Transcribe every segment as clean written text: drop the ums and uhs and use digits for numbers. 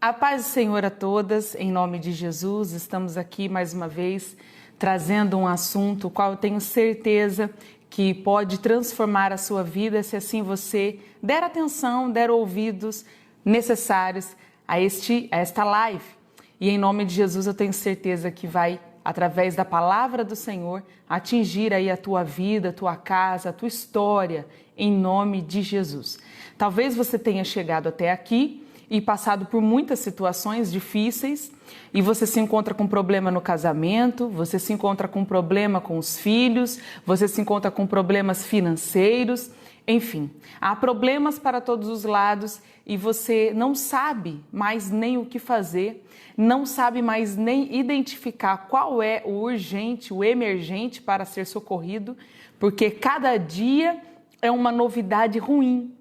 A paz do Senhor a todas, em nome de Jesus, estamos aqui mais uma vez trazendo um assunto o qual eu tenho certeza que pode transformar a sua vida se assim você der atenção, der ouvidos necessários a esta live. E em nome de Jesus eu tenho certeza que vai, através da palavra do Senhor, atingir aí a tua vida, a tua casa, a tua história, em nome de Jesus. Talvez você tenha chegado até aqui e passado por muitas situações difíceis e você se encontra com problema no casamento, você se encontra com problema com os filhos, você se encontra com problemas financeiros, enfim, há problemas para todos os lados e você não sabe mais nem o que fazer, não sabe mais nem identificar qual é o urgente, o emergente para ser socorrido, porque cada dia é uma novidade ruim.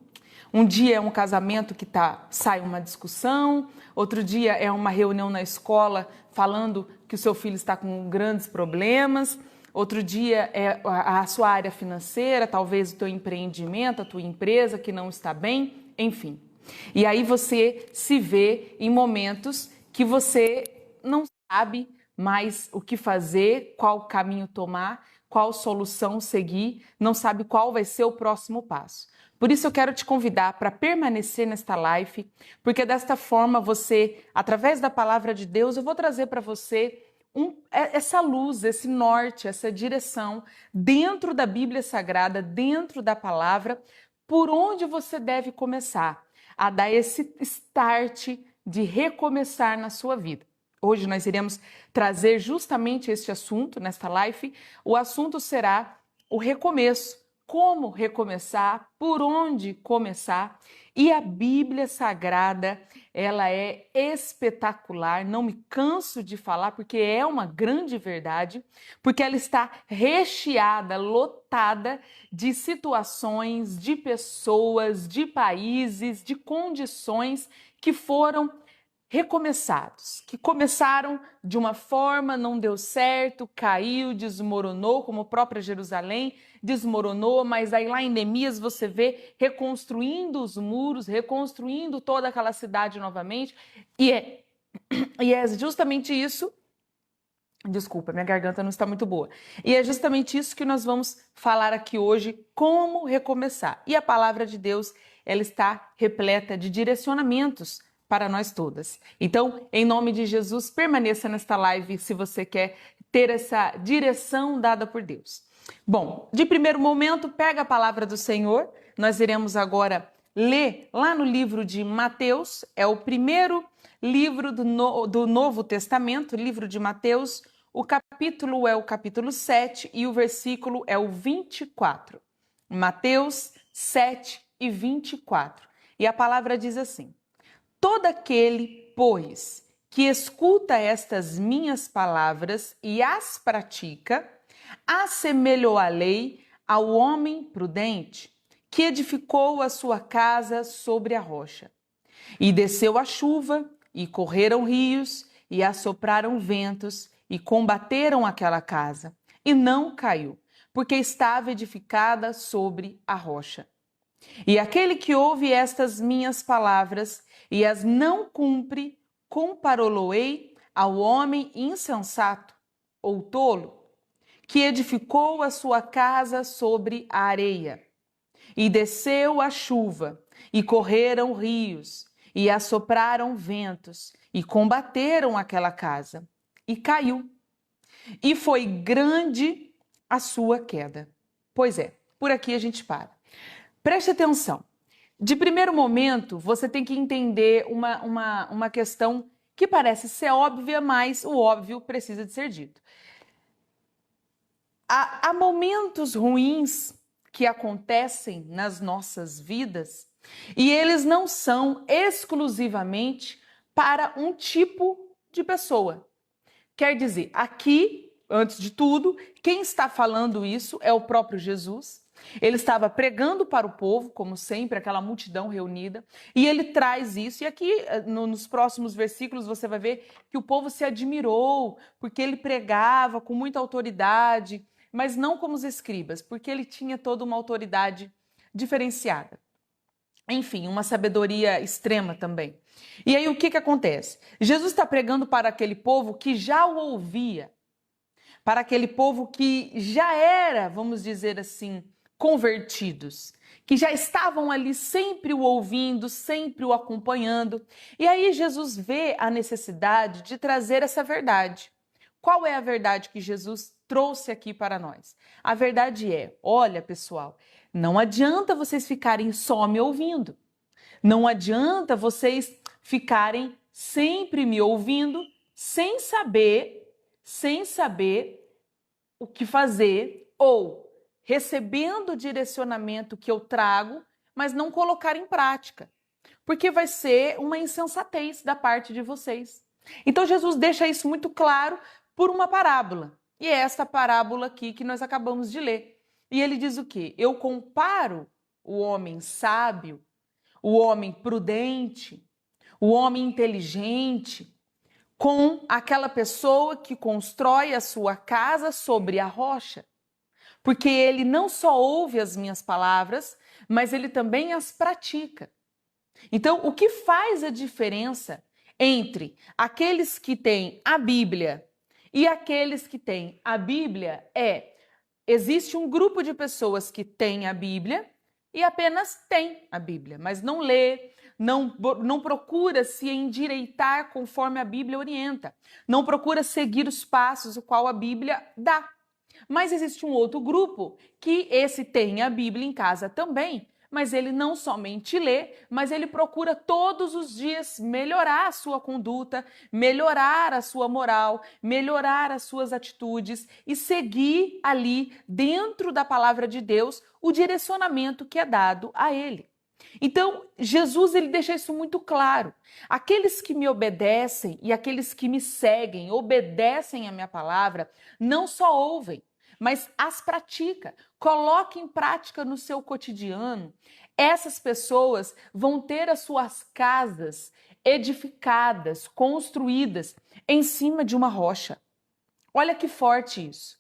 Um dia é um casamento que sai uma discussão, outro dia é uma reunião na escola falando que o seu filho está com grandes problemas, outro dia é a sua área financeira, talvez o teu empreendimento, a tua empresa que não está bem, enfim. E aí você se vê em momentos que você não sabe mais o que fazer, qual caminho tomar, qual solução seguir, não sabe qual vai ser o próximo passo. Por isso eu quero te convidar para permanecer nesta live, porque desta forma você, através da palavra de Deus, eu vou trazer para você essa luz, esse norte, essa direção dentro da Bíblia Sagrada, dentro da palavra, por onde você deve começar a dar esse start de recomeçar na sua vida. Hoje nós iremos trazer justamente este assunto nesta live. O assunto será o recomeço. Como recomeçar, por onde começar. E a Bíblia Sagrada, ela é espetacular, não me canso de falar, porque é uma grande verdade, porque ela está recheada, lotada de situações, de pessoas, de países, de condições que foram recomeçados, que começaram de uma forma, não deu certo, caiu, desmoronou, como a própria Jerusalém desmoronou, mas aí lá em Neemias você vê reconstruindo os muros, reconstruindo toda aquela cidade novamente, e é justamente isso. Desculpa, minha garganta não está muito boa. E é justamente isso que nós vamos falar aqui hoje, como recomeçar. E a palavra de Deus, ela está repleta de direcionamentos para nós todas. Então, em nome de Jesus, permaneça nesta live se você quer ter essa direção dada por Deus. Bom, de primeiro momento, pega a palavra do Senhor. Nós iremos agora ler lá no livro de Mateus, é o primeiro livro do Novo Testamento, livro de Mateus. O capítulo é o capítulo 7 e o versículo é o 24. Mateus 7 e 24. E a palavra diz assim: todo aquele, pois, que escuta estas minhas palavras e as pratica, assemelhou a lei ao homem prudente, que edificou a sua casa sobre a rocha. E desceu a chuva, e correram rios, e assopraram ventos, e combateram aquela casa, e não caiu, porque estava edificada sobre a rocha. E aquele que ouve estas minhas palavras e as não cumpre, compará-lo-ei ao homem insensato ou tolo, que edificou a sua casa sobre a areia. E desceu a chuva, e correram rios, e assopraram ventos, e combateram aquela casa, e caiu. E foi grande a sua queda. Pois é, por aqui a gente para. Preste atenção. De primeiro momento, você tem que entender uma questão que parece ser óbvia, mas o óbvio precisa de ser dito. Há momentos ruins que acontecem nas nossas vidas e eles não são exclusivamente para um tipo de pessoa. Quer dizer, aqui, antes de tudo, quem está falando isso é o próprio Jesus. Ele estava pregando para o povo, como sempre, aquela multidão reunida, e ele traz isso. E aqui, nos próximos versículos, você vai ver que o povo se admirou, porque ele pregava com muita autoridade, mas não como os escribas, porque ele tinha toda uma autoridade diferenciada. enfim, uma sabedoria extrema também. E aí o que acontece? Jesus está pregando para aquele povo que já o ouvia, para aquele povo que já era, vamos dizer assim, convertidos, que já estavam ali sempre o ouvindo, sempre o acompanhando. E aí Jesus vê a necessidade de trazer essa verdade. Qual é a verdade que Jesus trouxe aqui para nós? A verdade é, olha pessoal, não adianta vocês ficarem só me ouvindo. Não adianta vocês ficarem sempre me ouvindo sem saber o que fazer ou recebendo o direcionamento que eu trago, mas não colocar em prática. Porque vai ser uma insensatez da parte de vocês. Então Jesus deixa isso muito claro por uma parábola. E é esta parábola aqui que nós acabamos de ler. E ele diz o quê? Eu comparo o homem sábio, o homem prudente, o homem inteligente, com aquela pessoa que constrói a sua casa sobre a rocha. Porque ele não só ouve as minhas palavras, mas ele também as pratica. Então, o que faz a diferença entre aqueles que têm a Bíblia e aqueles que têm a Bíblia existe um grupo de pessoas que tem a Bíblia e apenas tem a Bíblia, mas não lê, não procura se endireitar conforme a Bíblia orienta, não procura seguir os passos o qual a Bíblia dá. Mas existe um outro grupo que esse tem a Bíblia em casa também, mas ele não somente lê, mas ele procura todos os dias melhorar a sua conduta, melhorar a sua moral, melhorar as suas atitudes e seguir ali dentro da palavra de Deus o direcionamento que é dado a ele. Então, Jesus ele deixa isso muito claro. Aqueles que me obedecem e aqueles que me seguem, obedecem a minha palavra, não só ouvem, mas as pratica, coloque em prática no seu cotidiano. Essas pessoas vão ter as suas casas edificadas, construídas em cima de uma rocha. Olha que forte isso.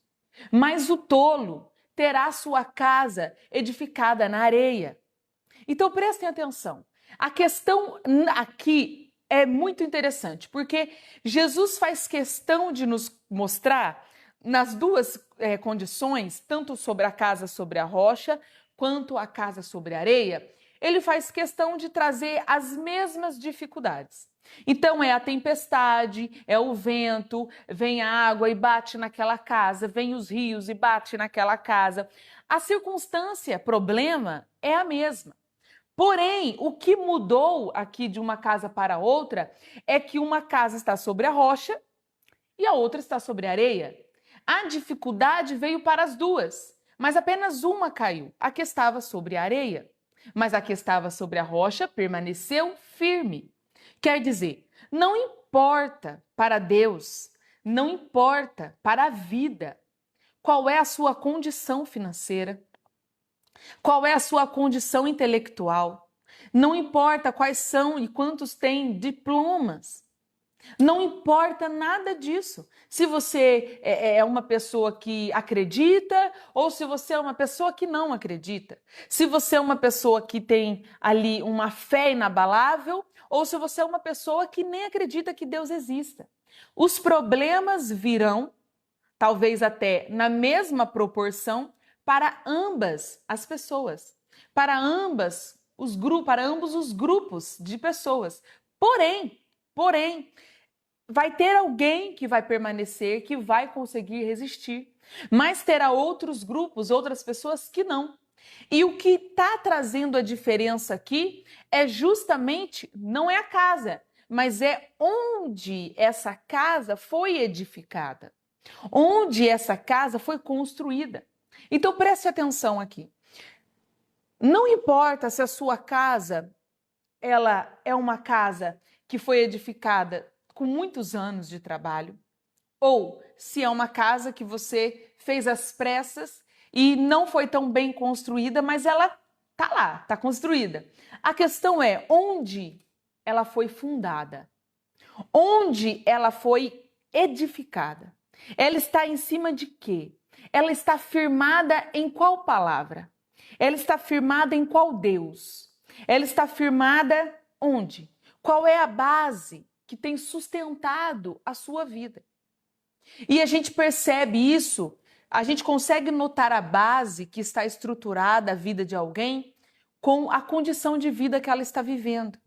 Mas o tolo terá sua casa edificada na areia. Então prestem atenção. A questão aqui é muito interessante, porque Jesus faz questão de nos mostrar nas duas condições, tanto sobre a casa sobre a rocha, quanto a casa sobre a areia, ele faz questão de trazer as mesmas dificuldades. Então é a tempestade, é o vento, vem a água e bate naquela casa, vem os rios e bate naquela casa. A circunstância, problema, é a mesma. Porém, o que mudou aqui de uma casa para outra é que uma casa está sobre a rocha e a outra está sobre a areia. A dificuldade veio para as duas, mas apenas uma caiu, a que estava sobre a areia. Mas a que estava sobre a rocha permaneceu firme. Quer dizer, não importa para Deus, não importa para a vida, qual é a sua condição financeira, qual é a sua condição intelectual, não importa quais são e quantos têm diplomas. Não importa nada disso. Se você é uma pessoa que acredita ou se você é uma pessoa que não acredita. Se você é uma pessoa que tem ali uma fé inabalável ou se você é uma pessoa que nem acredita que Deus exista. Os problemas virão, talvez até na mesma proporção, para ambas as pessoas, para ambos os grupos de pessoas. Porém, vai ter alguém que vai permanecer, que vai conseguir resistir, mas terá outros grupos, outras pessoas que não. E o que está trazendo a diferença aqui é justamente, não é a casa, mas é onde essa casa foi edificada, onde essa casa foi construída. Então preste atenção aqui. Não importa se a sua casa ela é uma casa que foi edificada com muitos anos de trabalho, ou se é uma casa que você fez às pressas e não foi tão bem construída, mas ela tá lá, tá construída. A questão é onde ela foi fundada, onde ela foi edificada. Ela está em cima de quê? Ela está firmada em qual palavra? Ela está firmada em qual Deus? Ela está firmada onde? Qual é a base que tem sustentado a sua vida? E a gente percebe isso, a gente consegue notar a base que está estruturada a vida de alguém com a condição de vida que ela está vivendo.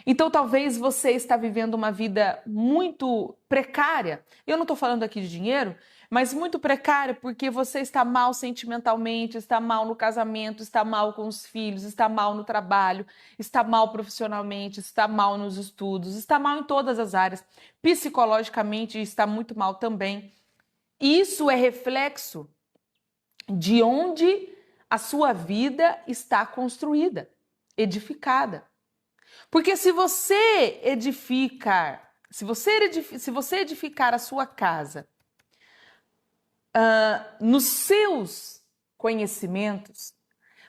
Então, talvez você está vivendo uma vida muito precária. Eu não estou falando aqui de dinheiro, mas muito precária porque você está mal sentimentalmente, está mal no casamento, está mal com os filhos, está mal no trabalho, está mal profissionalmente, está mal nos estudos, está mal em todas as áreas. Psicologicamente está muito mal também. Isso é reflexo de onde a sua vida está construída, edificada. Porque se você edificar a sua casa nos seus conhecimentos,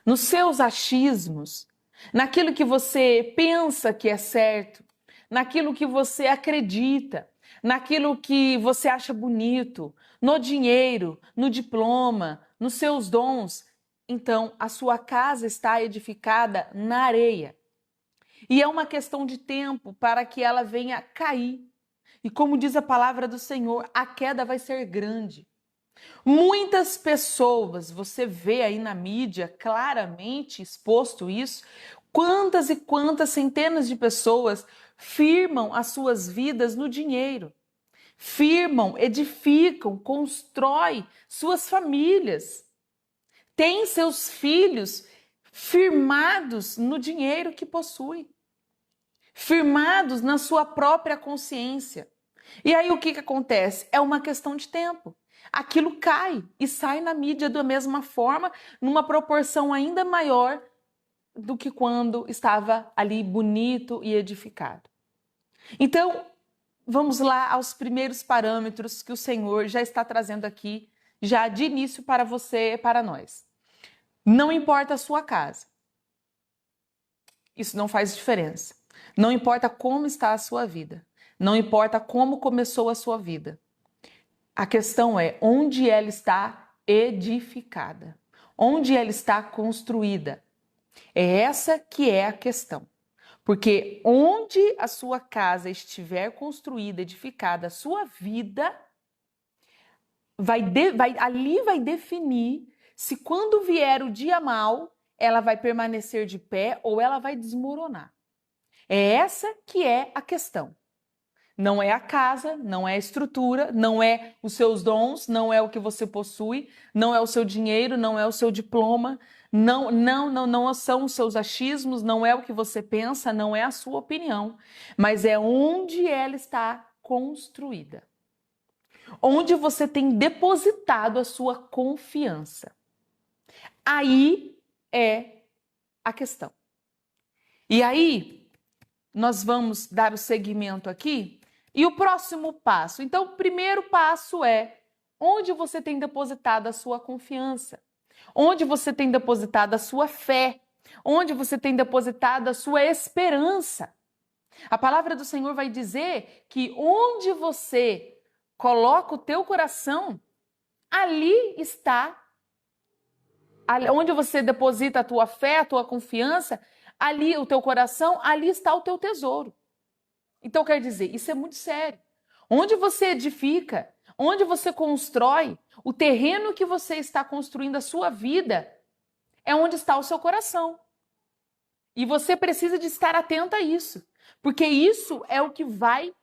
nos seus achismos, naquilo que você pensa que é certo, naquilo que você acredita, naquilo que você acha bonito, no dinheiro, no diploma, nos seus dons, então a sua casa está edificada na areia. E é uma questão de tempo para que ela venha cair. E como diz a palavra do Senhor, a queda vai ser grande. Muitas pessoas, você vê aí na mídia claramente exposto isso, quantas e quantas centenas de pessoas firmam as suas vidas no dinheiro. Firmam, edificam, constroem suas famílias. Têm seus filhos firmados no dinheiro que possuem. Firmados na sua própria consciência. E aí o que acontece? É uma questão de tempo. Aquilo cai e sai na mídia da mesma forma, numa proporção ainda maior do que quando estava ali bonito e edificado. Então, vamos lá aos primeiros parâmetros que o Senhor já está trazendo aqui, já de início para você e para nós. Não importa a sua casa. Isso não faz diferença. Não importa como está a sua vida. Não importa como começou a sua vida. A questão é onde ela está edificada. Onde ela está construída. É essa que é a questão. Porque onde a sua casa estiver construída, edificada, a sua vida ali vai definir se quando vier o dia mau, ela vai permanecer de pé ou ela vai desmoronar. É essa que é a questão. Não é a casa, não é a estrutura, não é os seus dons, não é o que você possui, não é o seu dinheiro, não é o seu diploma, não são os seus achismos, não é o que você pensa, não é a sua opinião, mas é onde ela está construída. Onde você tem depositado a sua confiança. Aí é a questão. E aí, nós vamos dar o segmento aqui e o próximo passo. Então, o primeiro passo é onde você tem depositado a sua confiança, onde você tem depositado a sua fé, onde você tem depositado a sua esperança. A palavra do Senhor vai dizer que onde você coloca o teu coração, ali está, onde você deposita a tua fé, a tua confiança, ali o teu coração, ali está o teu tesouro. Então quer dizer, isso é muito sério. Onde você edifica, onde você constrói, o terreno que você está construindo a sua vida, é onde está o seu coração. E você precisa de estar atento a isso, porque isso é o que vai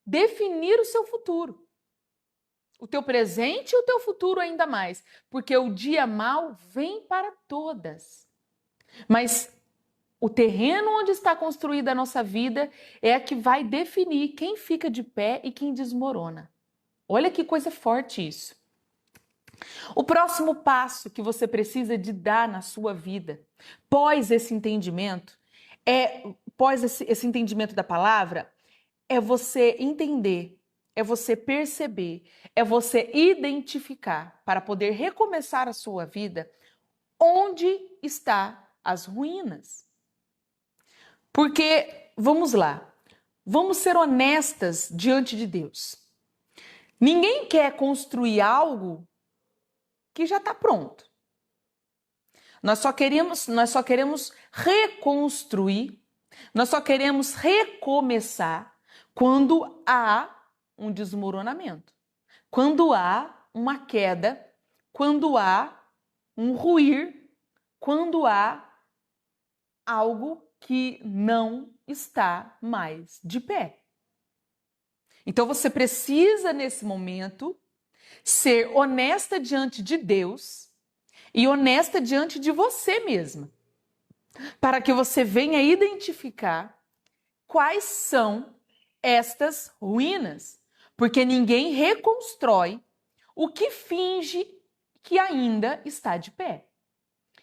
definir o seu futuro. O teu presente e o teu futuro ainda mais, porque o dia mau vem para todas. Mas o terreno onde está construída a nossa vida é a que vai definir quem fica de pé e quem desmorona. Olha que coisa forte isso. O próximo passo que você precisa de dar na sua vida, pós esse entendimento, pós esse entendimento da palavra, é você entender, é você perceber, é você identificar para poder recomeçar a sua vida onde está as ruínas. Porque, vamos lá, vamos ser honestas diante de Deus. Ninguém quer construir algo que já está pronto. Nós só queremos reconstruir, nós só queremos recomeçar quando há um desmoronamento, quando há uma queda, quando há um ruir, quando há algo que não está mais de pé. Então você precisa, nesse momento, ser honesta diante de Deus e honesta diante de você mesma, para que você venha identificar quais são estas ruínas, porque ninguém reconstrói o que finge que ainda está de pé.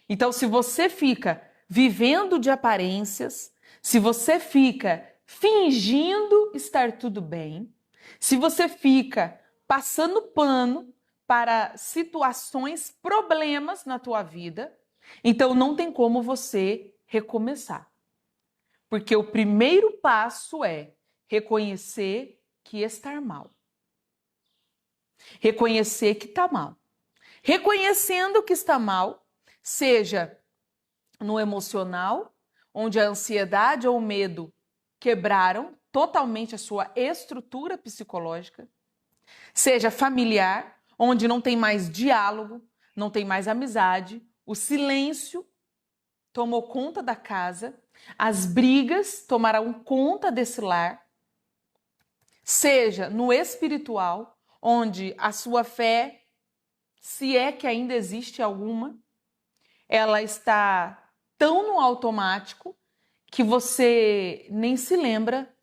Então, se você fica vivendo de aparências, se você fica fingindo estar tudo bem, se você fica passando pano para situações, problemas na tua vida, então não tem como você recomeçar. Porque o primeiro passo é reconhecer que está mal. Reconhecer que está mal. Reconhecendo que está mal, seja no emocional, onde a ansiedade ou o medo quebraram totalmente a sua estrutura psicológica, seja familiar, onde não tem mais diálogo, não tem mais amizade, o silêncio tomou conta da casa, as brigas tomarão conta desse lar, seja no espiritual, onde a sua fé, se é que ainda existe alguma, ela está tão no automático que você nem se lembra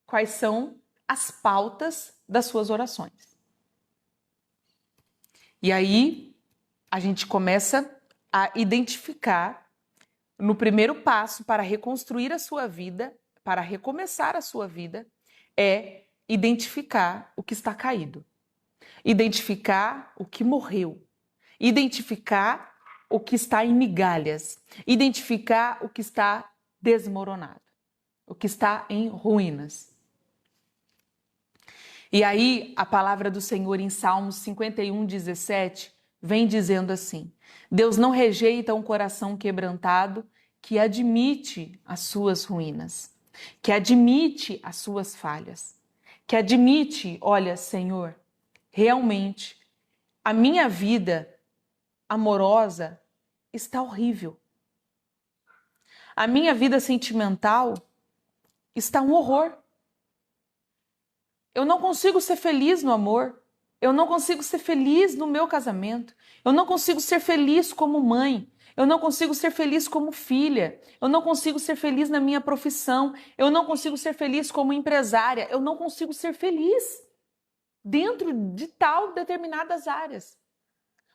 quais são as pautas das suas orações. E aí a gente começa a identificar no primeiro passo para reconstruir a sua vida, para recomeçar a sua vida, é identificar o que está caído, identificar o que morreu, identificar o que está em migalhas, identificar o que está desmoronado, o que está em ruínas. E aí a palavra do Senhor em Salmos 51:17 vem dizendo assim: Deus não rejeita um coração quebrantado que admite as suas ruínas, que admite as suas falhas, que admite, olha, Senhor, realmente a minha vida amorosa está horrível. A minha vida sentimental está um horror. Eu não consigo ser feliz no amor. Eu não consigo ser feliz no meu casamento. Eu não consigo ser feliz como mãe. Eu não consigo ser feliz como filha. Eu não consigo ser feliz na minha profissão. Eu não consigo ser feliz como empresária. Eu não consigo ser feliz dentro de tal determinadas áreas.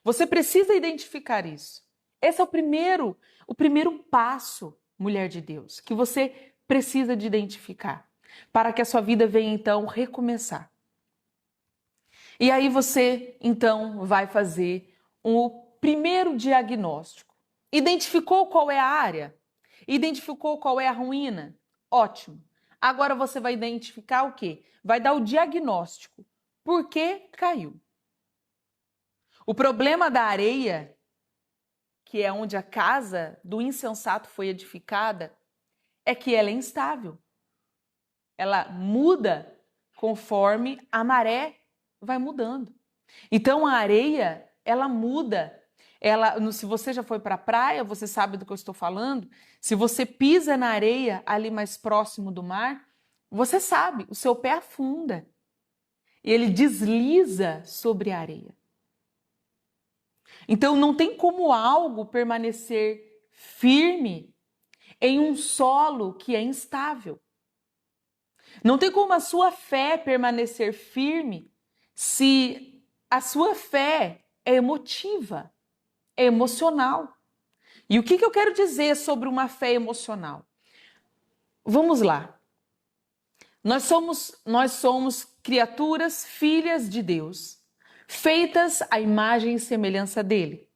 Você precisa identificar isso. Esse é o primeiro passo, mulher de Deus, que você precisa de identificar, para que a sua vida venha então recomeçar. E aí você então vai fazer o primeiro diagnóstico. Identificou qual é a área? Identificou qual é a ruína? Ótimo. Agora você vai identificar o quê? Vai dar o diagnóstico. Por que caiu? O problema da areia, que é onde a casa do insensato foi edificada, é que ela é instável. Ela muda conforme a maré vai mudando. Então a areia, ela muda. Se você já foi para a praia, você sabe do que eu estou falando. Se você pisa na areia ali mais próximo do mar, você sabe, o seu pé afunda. E ele desliza sobre a areia. Então não tem como algo permanecer firme em um solo que é instável. Não tem como a sua fé permanecer firme se a sua fé é emotiva, é emocional. E o que eu quero dizer sobre uma fé emocional? Vamos lá. Nós somos criaturas, filhas de Deus, feitas à imagem e semelhança dele.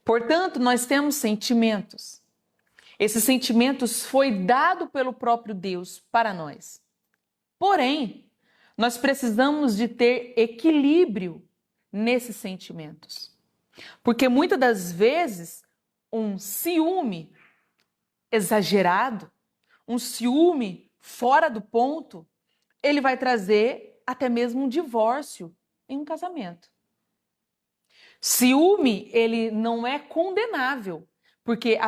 Portanto, nós temos sentimentos. Esses sentimentos foi dado pelo próprio Deus para nós. Porém, nós precisamos de ter equilíbrio nesses sentimentos. Porque muitas das vezes um ciúme exagerado, um ciúme fora do ponto, ele vai trazer até mesmo um divórcio em um casamento. Ciúme, ele não é condenável, porque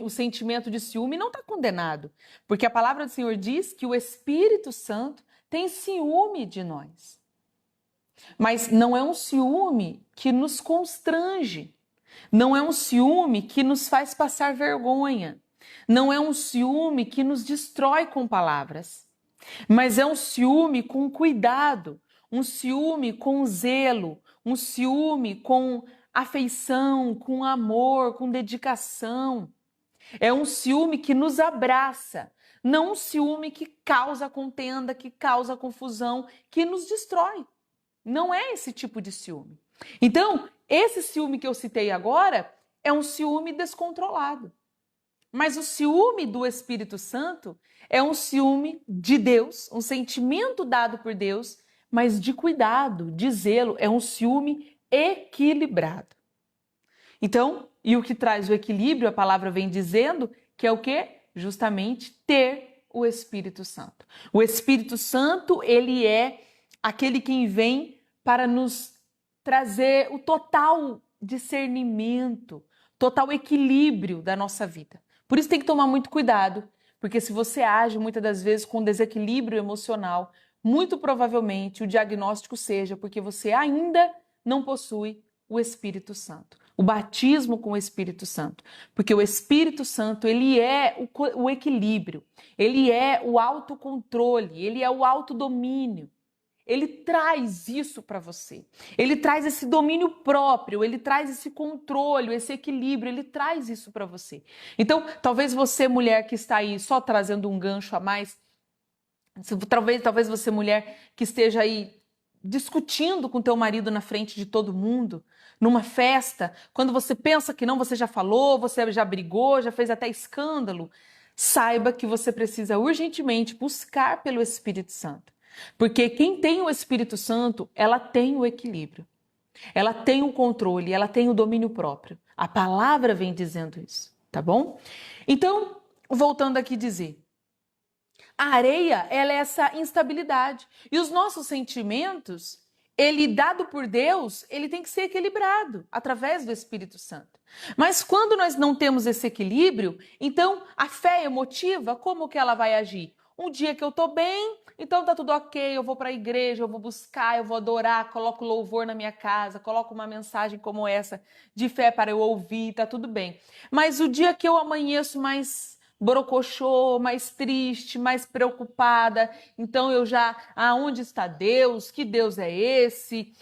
o sentimento de ciúme não está condenado, porque a palavra do Senhor diz que o Espírito Santo tem ciúme de nós. Mas não é um ciúme que nos constrange, não é um ciúme que nos faz passar vergonha, não é um ciúme que nos destrói com palavras, mas é um ciúme com cuidado, um ciúme com zelo, um ciúme com afeição, com amor, com dedicação. É um ciúme que nos abraça, não um ciúme que causa contenda, que causa confusão, que nos destrói. Não é esse tipo de ciúme. Então, esse ciúme que eu citei agora é um ciúme descontrolado. Mas o ciúme do Espírito Santo é um ciúme de Deus, um sentimento dado por Deus, mas de cuidado, de zelo, é um ciúme equilibrado. Então, e o que traz o equilíbrio, a palavra vem dizendo que é o quê? Justamente ter o Espírito Santo. O Espírito Santo, ele é aquele quem vem para nos trazer o total discernimento, total equilíbrio da nossa vida. Por isso tem que tomar muito cuidado, porque se você age muitas das vezes com desequilíbrio emocional, muito provavelmente o diagnóstico seja porque você ainda não possui o Espírito Santo. O batismo com o Espírito Santo. Porque o Espírito Santo, ele é o equilíbrio, ele é o autocontrole, ele é o autodomínio. Ele traz isso para você. Ele traz esse domínio próprio, ele traz esse controle, esse equilíbrio, ele traz isso para você. Então, talvez você, mulher que está aí só trazendo um gancho a mais, talvez você, mulher que esteja aí discutindo com teu marido na frente de todo mundo, numa festa, quando você pensa que não, você já falou, você já brigou, já fez até escândalo, saiba que você precisa urgentemente buscar pelo Espírito Santo. Porque quem tem o Espírito Santo, ela tem o equilíbrio, ela tem o controle, ela tem o domínio próprio. A palavra vem dizendo isso, tá bom? Então, voltando aqui dizer, a areia, ela é essa instabilidade. E os nossos sentimentos, ele dado por Deus, ele tem que ser equilibrado através do Espírito Santo. Mas quando nós não temos esse equilíbrio, então a fé emotiva, como que ela vai agir? Um dia que eu tô bem, então tá tudo ok, eu vou para a igreja, eu vou buscar, eu vou adorar, coloco louvor na minha casa, coloco uma mensagem como essa de fé para eu ouvir, tá tudo bem. Mas o dia que eu amanheço mais borocochô, mais triste, mais preocupada, então eu já, onde está Deus? Que Deus é esse?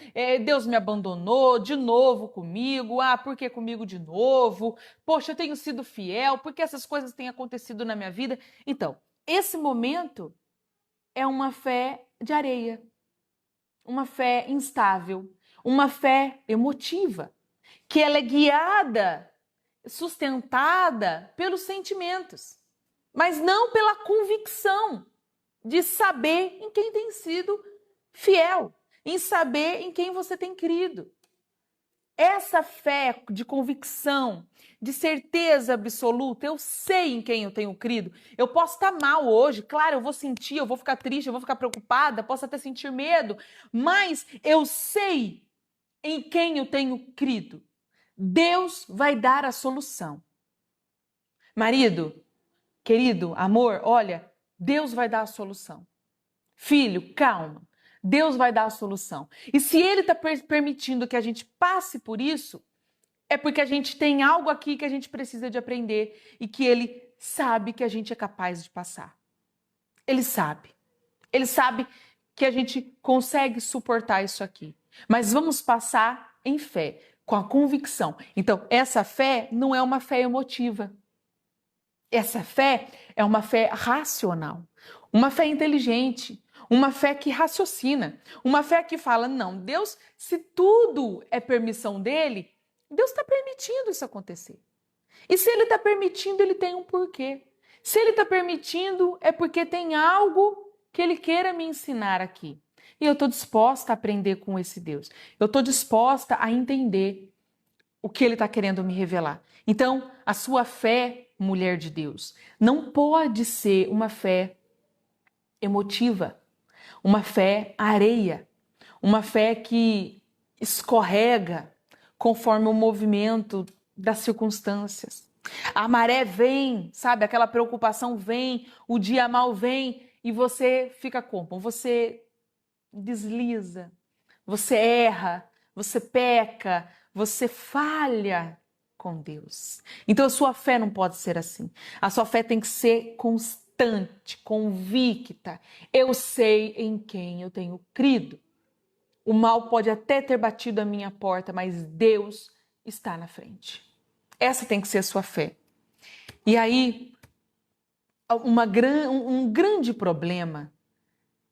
Deus me abandonou de novo comigo, por que comigo de novo? Poxa, eu tenho sido fiel, por que essas coisas têm acontecido na minha vida? Então, esse momento é uma fé de areia, uma fé instável, uma fé emotiva, que ela é guiada, sustentada pelos sentimentos, mas não pela convicção de saber em quem tem sido fiel, em saber em quem você tem crido. Essa fé de convicção, de certeza absoluta, eu sei em quem eu tenho crido. Eu posso estar mal hoje, claro, eu vou sentir, eu vou ficar triste, eu vou ficar preocupada, posso até sentir medo, mas eu sei em quem eu tenho crido. Deus vai dar a solução. Marido, querido, amor, olha, Deus vai dar a solução. Filho, calma. Deus vai dar a solução. E se Ele está permitindo que a gente passe por isso, é porque a gente tem algo aqui que a gente precisa de aprender e que Ele sabe que a gente é capaz de passar. Ele sabe. Ele sabe que a gente consegue suportar isso aqui. Mas vamos passar em fé, com a convicção. Então, essa fé não é uma fé emotiva. Essa fé é uma fé racional, uma fé inteligente, uma fé que raciocina, uma fé que fala, não, Deus, se tudo é permissão dele, Deus está permitindo isso acontecer. E se ele está permitindo, ele tem um porquê. Se ele está permitindo, é porque tem algo que ele queira me ensinar aqui. E eu estou disposta a aprender com esse Deus. Eu estou disposta a entender o que ele está querendo me revelar. Então, a sua fé, mulher de Deus, não pode ser uma fé emotiva, uma fé areia, uma fé que escorrega conforme o movimento das circunstâncias. A maré vem, sabe? Aquela preocupação vem, o dia mal vem e você fica como? Você desliza, você erra, você peca, você falha com Deus. Então a sua fé não pode ser assim. A sua fé tem que ser constante, convicta. Eu sei em quem eu tenho crido. O mal pode até ter batido a minha porta, mas Deus está na frente. Essa tem que ser a sua fé. E aí, um grande problema,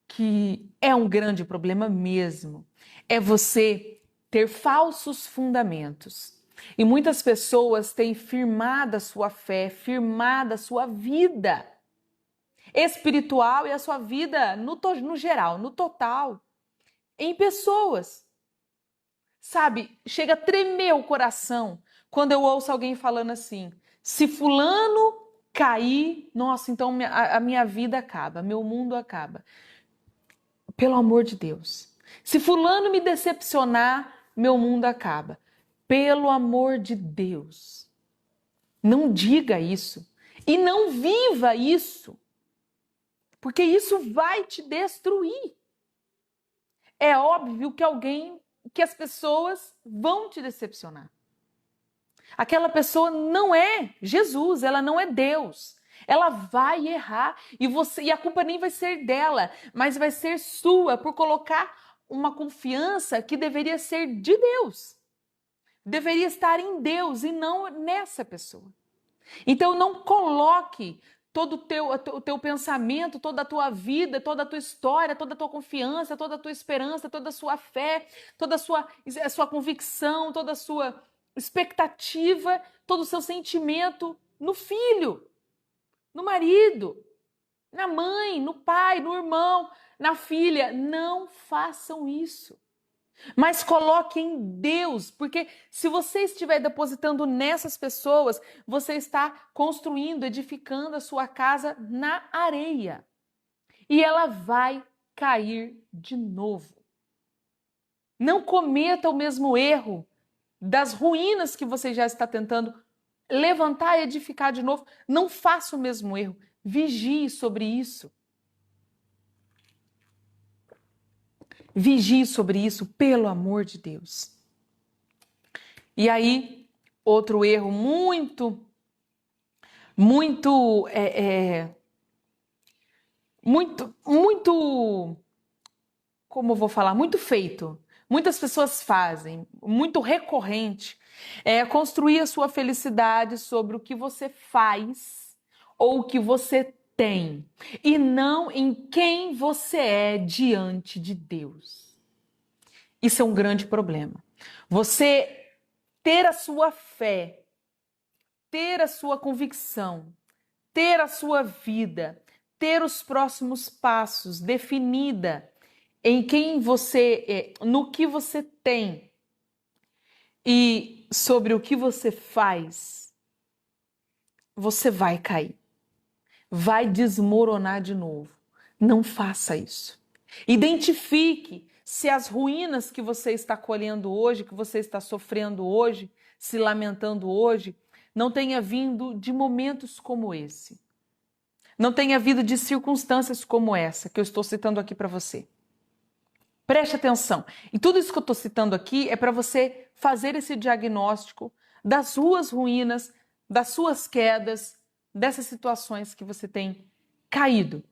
que é um grande problema mesmo, é você ter falsos fundamentos. E muitas pessoas têm firmado a sua fé, firmado a sua vida espiritual e a sua vida no geral, no total, em pessoas. Sabe, chega a tremer o coração quando eu ouço alguém falando assim: se fulano cair, nossa, então a minha vida acaba, meu mundo acaba. Pelo amor de Deus. Se fulano me decepcionar, meu mundo acaba. Pelo amor de Deus. Não diga isso. E não viva isso. Porque isso vai te destruir. É óbvio que as pessoas vão te decepcionar. Aquela pessoa não é Jesus, ela não é Deus. Ela vai errar e a culpa nem vai ser dela, mas vai ser sua por colocar uma confiança que deveria ser de Deus. Deveria estar em Deus e não nessa pessoa. Então não coloque todo o teu pensamento, toda a tua vida, toda a tua história, toda a tua confiança, toda a tua esperança, toda a sua fé, toda a sua convicção, toda a sua expectativa, todo o seu sentimento no filho, no marido, na mãe, no pai, no irmão, na filha. Não façam isso. Mas coloque em Deus, porque se você estiver depositando nessas pessoas, você está construindo, edificando a sua casa na areia. E ela vai cair de novo. Não cometa o mesmo erro das ruínas que você já está tentando levantar e edificar de novo. Não faça o mesmo erro. Vigie sobre isso. Vigie sobre isso, pelo amor de Deus. E aí, outro erro muito, como eu vou falar, muito feito. Muitas pessoas fazem, muito recorrente, é construir a sua felicidade sobre o que você faz ou o que você tem, e não em quem você é diante de Deus. Isso é um grande problema. Você ter a sua fé, ter a sua convicção, ter a sua vida, ter os próximos passos definida em quem você é, no que você tem e sobre o que você faz, você vai cair. Vai desmoronar de novo. Não faça isso. Identifique se as ruínas que você está colhendo hoje, que você está sofrendo hoje, se lamentando hoje, não tenha vindo de momentos como esse. Não tenha vindo de circunstâncias como essa que eu estou citando aqui para você. Preste atenção. E tudo isso que eu estou citando aqui é para você fazer esse diagnóstico das suas ruínas, das suas quedas, dessas situações que você tem caído.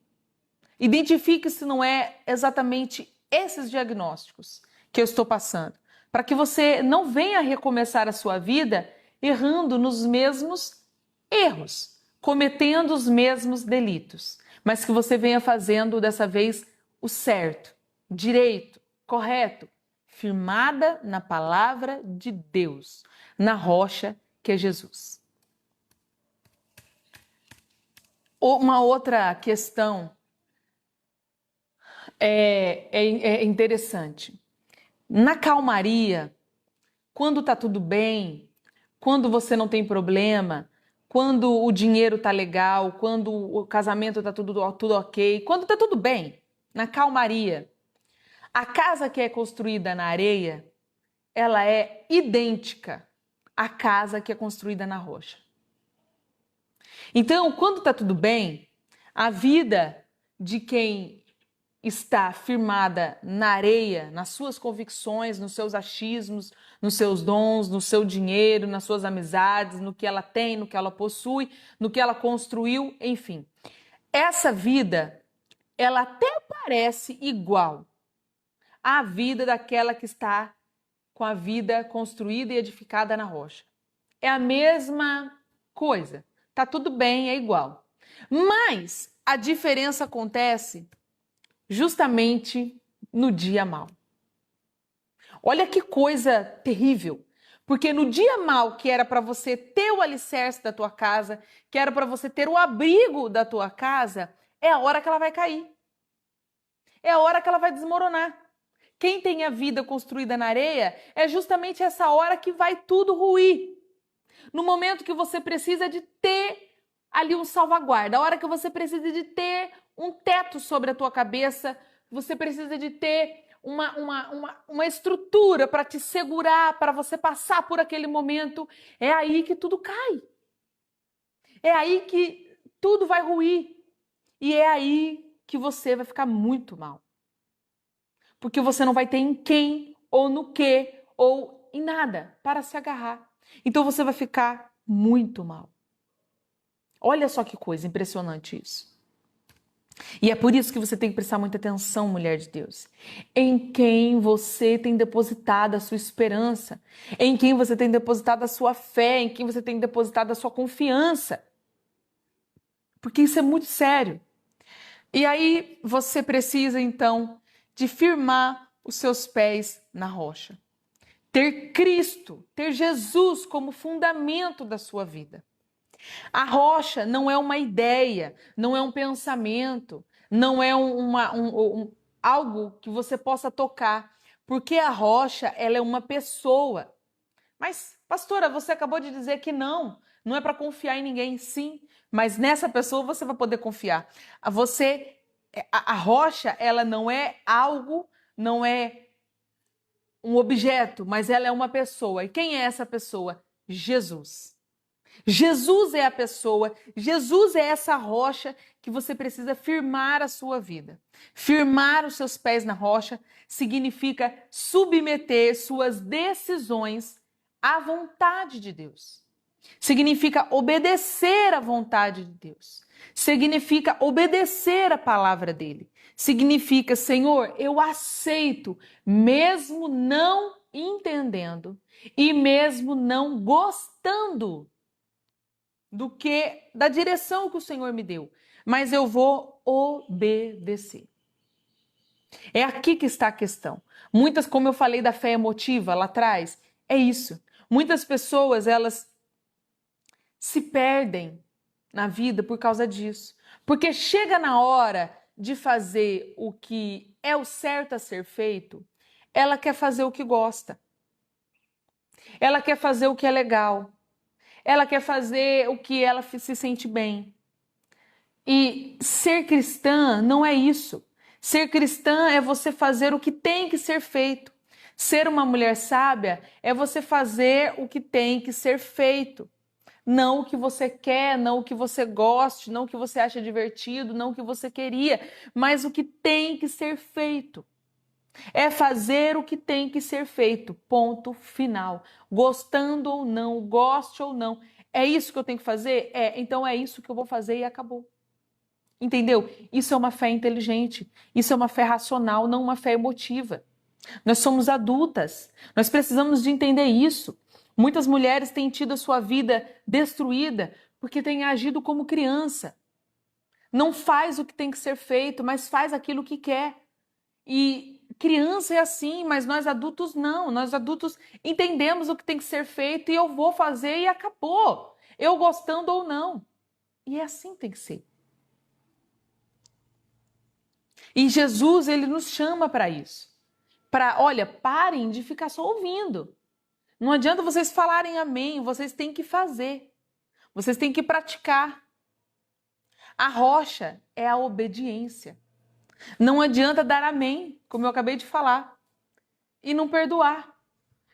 Identifique se não é exatamente esses diagnósticos que eu estou passando, para que você não venha recomeçar a sua vida errando nos mesmos erros, cometendo os mesmos delitos, mas que você venha fazendo dessa vez o certo, direito, correto, firmada na palavra de Deus, na rocha que é Jesus. Uma outra questão é interessante. Na calmaria, quando está tudo bem, quando você não tem problema, quando o dinheiro tá legal, quando o casamento tá tudo ok, quando tá tudo bem, na calmaria. A casa que é construída na areia, ela é idêntica à casa que é construída na rocha. Então, quando tá tudo bem, a vida de quem está firmada na areia, nas suas convicções, nos seus achismos, nos seus dons, no seu dinheiro, nas suas amizades, no que ela tem, no que ela possui, no que ela construiu, enfim. Essa vida, ela até parece igual à vida daquela que está com a vida construída e edificada na rocha. É a mesma coisa. Tá tudo bem, é igual. Mas a diferença acontece justamente no dia mau. Olha que coisa terrível. Porque no dia mau, que era para você ter o alicerce da tua casa, que era para você ter o abrigo da tua casa, é a hora que ela vai cair. É a hora que ela vai desmoronar. Quem tem a vida construída na areia é justamente essa hora que vai tudo ruir. No momento que você precisa de ter ali um salvaguarda, a hora que você precisa de ter um teto sobre a tua cabeça, você precisa de ter uma estrutura para te segurar, para você passar por aquele momento, é aí que tudo cai. É aí que tudo vai ruir. E é aí que você vai ficar muito mal. Porque você não vai ter em quem, ou no que, ou em nada para se agarrar. Então você vai ficar muito mal. Olha só que coisa impressionante isso. E é por isso que você tem que prestar muita atenção, mulher de Deus, em quem você tem depositado a sua esperança, em quem você tem depositado a sua fé, em quem você tem depositado a sua confiança. Porque isso é muito sério. E aí você precisa, então, de firmar os seus pés na rocha. Ter Cristo, ter Jesus como fundamento da sua vida. A rocha não é uma ideia, não é um pensamento, não é algo que você possa tocar, porque a rocha, ela é uma pessoa. Mas, pastora, você acabou de dizer que não é para confiar em ninguém, sim, mas nessa pessoa você vai poder confiar. A rocha, ela não é algo, não é um objeto, mas ela é uma pessoa. E quem é essa pessoa? Jesus. Jesus é a pessoa, Jesus é essa rocha que você precisa firmar a sua vida. Firmar os seus pés na rocha significa submeter suas decisões à vontade de Deus. Significa obedecer à vontade de Deus. Significa obedecer a palavra dele. Significa, Senhor, eu aceito, mesmo não entendendo e mesmo não gostando da direção que o Senhor me deu, mas eu vou obedecer. É aqui que está a questão. Muitas, como eu falei da fé emotiva lá atrás, é isso. Muitas pessoas, elas se perdem na vida por causa disso. Porque chega na hora de fazer o que é o certo a ser feito, ela quer fazer o que gosta. Ela quer fazer o que é legal. Ela quer fazer o que ela se sente bem. E ser cristã não é isso. Ser cristã é você fazer o que tem que ser feito. Ser uma mulher sábia é você fazer o que tem que ser feito. Não o que você quer, não o que você goste, não o que você acha divertido, não o que você queria, mas o que tem que ser feito. É fazer o que tem que ser feito, ponto final. Gostando ou não, goste ou não. É isso que eu tenho que fazer? Então é isso que eu vou fazer e acabou. Entendeu? Isso é uma fé inteligente, isso é uma fé racional, não uma fé emotiva. Nós somos adultas, nós precisamos de entender isso. Muitas mulheres têm tido a sua vida destruída porque têm agido como criança. Não faz o que tem que ser feito, mas faz aquilo que quer. E criança é assim, mas nós adultos não. Nós adultos entendemos o que tem que ser feito e eu vou fazer e acabou. Eu gostando ou não. E é assim que tem que ser. E Jesus, ele nos chama para isso. Olha, parem de ficar só ouvindo. Não adianta vocês falarem amém, vocês têm que fazer. Vocês têm que praticar. A rocha é a obediência. Não adianta dar amém, como eu acabei de falar, e não perdoar.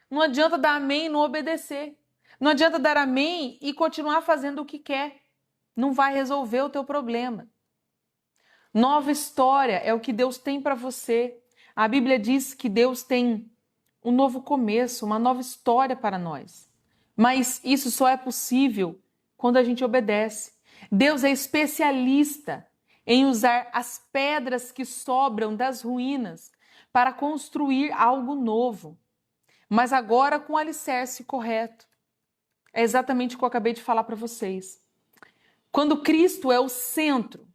Não adianta dar amém e não obedecer. Não adianta dar amém e continuar fazendo o que quer. Não vai resolver o teu problema. Nova história é o que Deus tem para você. A Bíblia diz que Deus tem um novo começo, uma nova história para nós. Mas isso só é possível quando a gente obedece. Deus é especialista em usar as pedras que sobram das ruínas para construir algo novo, mas agora com o alicerce correto. É exatamente o que eu acabei de falar para vocês. Quando Cristo é o centro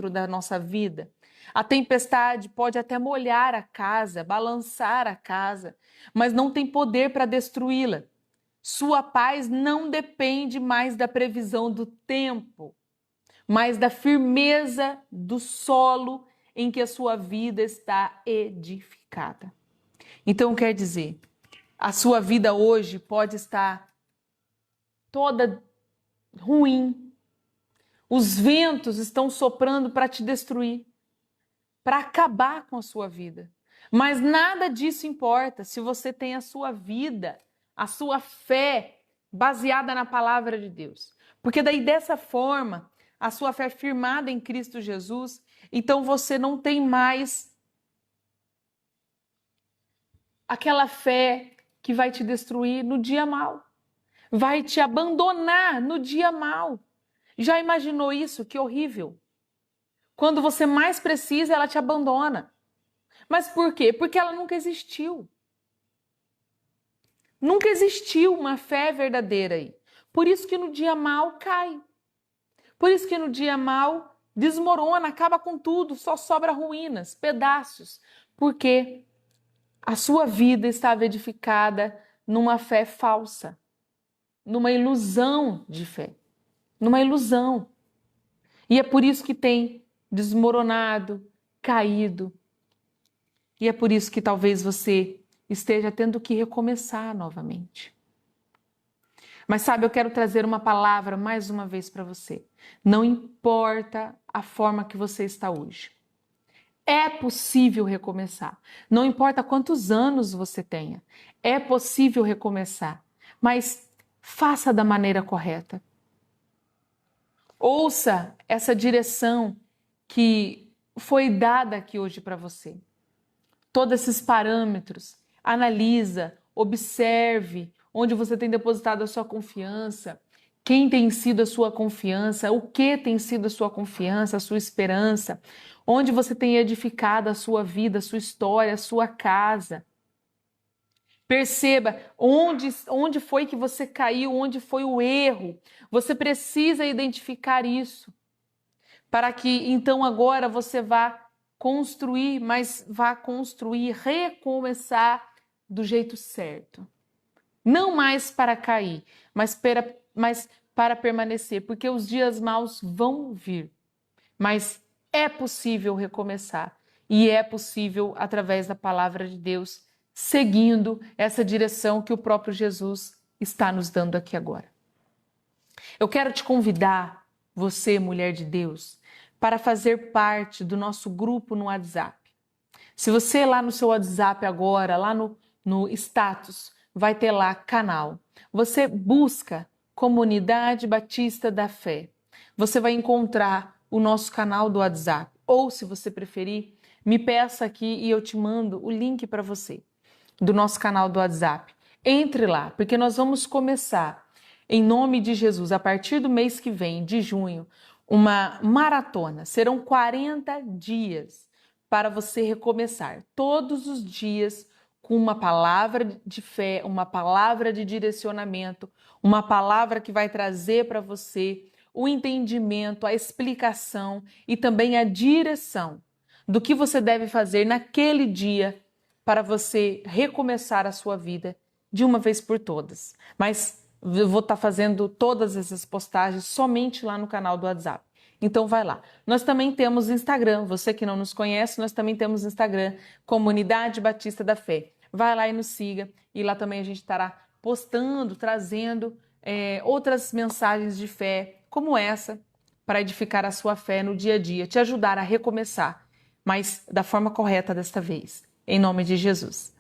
da nossa vida, a tempestade pode até molhar a casa, balançar a casa, mas não tem poder para destruí-la. Sua paz não depende mais da previsão do tempo, mas da firmeza do solo em que a sua vida está edificada. Então, quer dizer, a sua vida hoje pode estar toda ruim. Os ventos estão soprando para te destruir, para acabar com a sua vida. Mas nada disso importa se você tem a sua vida, a sua fé baseada na palavra de Deus. Porque daí dessa forma, a sua fé firmada em Cristo Jesus, então você não tem mais aquela fé que vai te destruir no dia mau, vai te abandonar no dia mau. Já imaginou isso? Que horrível. Quando você mais precisa, ela te abandona. Mas por quê? Porque ela nunca existiu. Nunca existiu uma fé verdadeira aí. Por isso que no dia mau cai. Por isso que no dia mau desmorona, acaba com tudo, só sobra ruínas, pedaços. Porque a sua vida estava edificada numa fé falsa, numa ilusão de fé, numa ilusão. E é por isso que tem desmoronado, caído. E é por isso que talvez você esteja tendo que recomeçar novamente. Mas sabe, eu quero trazer uma palavra mais uma vez para você. Não importa a forma que você está hoje. É possível recomeçar. Não importa quantos anos você tenha. É possível recomeçar. Mas faça da maneira correta. Ouça essa direção que foi dada aqui hoje para você. Todos esses parâmetros. Analisa, observe onde você tem depositado a sua confiança, quem tem sido a sua confiança, o que tem sido a sua confiança, a sua esperança, onde você tem edificado a sua vida, a sua história, a sua casa. Perceba onde foi que você caiu, onde foi o erro. Você precisa identificar isso, para que então agora você vá construir, mas vá construir, recomeçar do jeito certo. Não mais para cair, mas para permanecer, porque os dias maus vão vir. Mas é possível recomeçar e é possível através da palavra de Deus, seguindo essa direção que o próprio Jesus está nos dando aqui agora. Eu quero te convidar, você, mulher de Deus, para fazer parte do nosso grupo no WhatsApp. Se você lá no seu WhatsApp agora, lá no status, vai ter lá canal. Você busca Comunidade Batista da Fé. Você vai encontrar o nosso canal do WhatsApp. Ou, se você preferir, me peça aqui e eu te mando o link para você do nosso canal do WhatsApp. Entre lá, porque nós vamos começar, em nome de Jesus, a partir do mês que vem, de junho, uma maratona. Serão 40 dias para você recomeçar. Todos os dias, com uma palavra de fé, uma palavra de direcionamento, uma palavra que vai trazer para você o entendimento, a explicação e também a direção do que você deve fazer naquele dia para você recomeçar a sua vida de uma vez por todas. Mas eu vou estar fazendo todas essas postagens somente lá no canal do WhatsApp. Então vai lá. Nós também temos Instagram. Você que não nos conhece, nós também temos Instagram, Comunidade Batista da Fé. vai lá e nos siga. E lá também a gente estará postando, trazendo outras mensagens de fé como essa, para edificar a sua fé no dia a dia, te ajudar a recomeçar, mas da forma correta desta vez, em nome de Jesus.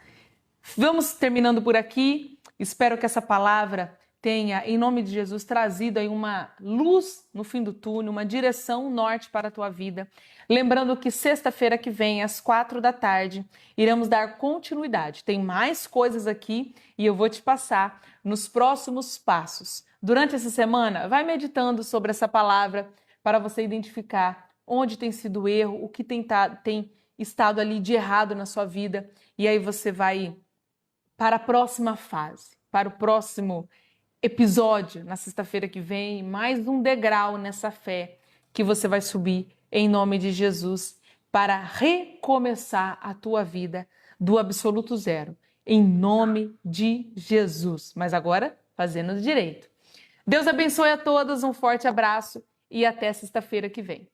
Vamos terminando por aqui. Espero que essa palavra tenha, em nome de Jesus, trazido aí uma luz no fim do túnel, uma direção norte para a tua vida. Lembrando que sexta-feira que vem, às 16h, iremos dar continuidade. Tem mais coisas aqui e eu vou te passar nos próximos passos. Durante essa semana, vai meditando sobre essa palavra para você identificar onde tem sido o erro, o que tem estado ali de errado na sua vida. E aí você vai para a próxima fase, para o próximo episódio na sexta-feira que vem, mais um degrau nessa fé que você vai subir em nome de Jesus para recomeçar a tua vida do absoluto zero, em nome de Jesus. Mas agora, fazendo direito. Deus abençoe a todos, um forte abraço e até sexta-feira que vem.